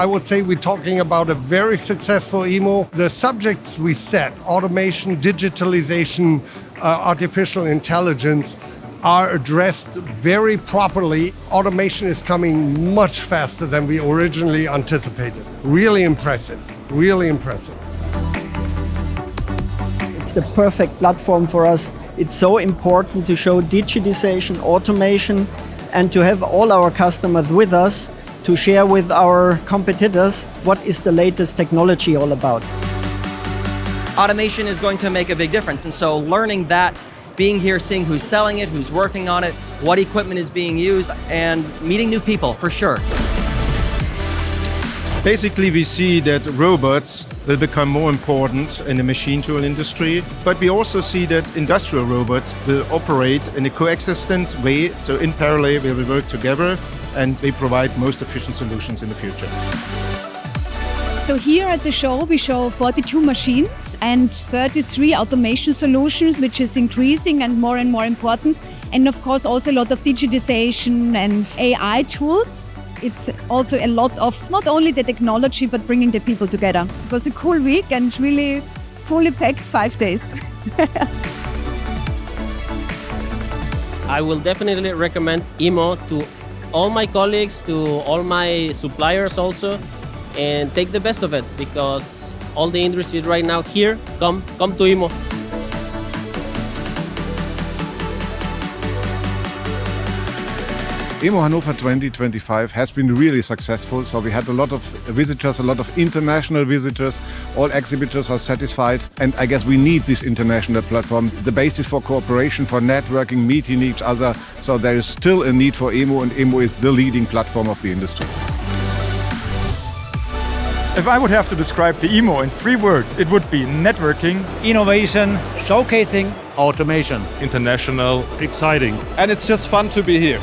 I would say we're talking about a very successful EMO. The subjects we set, automation, digitalization, artificial intelligence, are addressed very properly. Automation is coming much faster than we originally anticipated. Really impressive, really impressive. It's the perfect platform for us. It's so important to show digitization, automation, and to have all our customers with us to share with our competitors what is the latest technology all about. Automation is going to make a big difference, and so learning that, being here, seeing who's selling it, who's working on it, what equipment is being used, and meeting new people, for sure. Basically, we see that robots will become more important in the machine tool industry, but we also see that industrial robots will operate in a coexistent way, so in parallel they will work together and they provide most efficient solutions in the future. So here at the show we show 42 machines and 33 automation solutions, which is increasing and more important. And of course also a lot of digitization and AI tools. It's also a lot of not only the technology but bringing the people together. It was a cool week and really fully packed 5 days. I will definitely recommend EMO to all my colleagues, to all my suppliers also, and take the best of it, because all the industry right now here, come to EMO. EMO Hanover 2025 has been really successful. So we had a lot of visitors, a lot of international visitors. All exhibitors are satisfied. And I guess we need this international platform, the basis for cooperation, for networking, meeting each other. So there is still a need for EMO, and EMO is the leading platform of the industry. If I would have to describe the EMO in 3 words, it would be networking, innovation, showcasing, automation, international, exciting. And it's just fun to be here.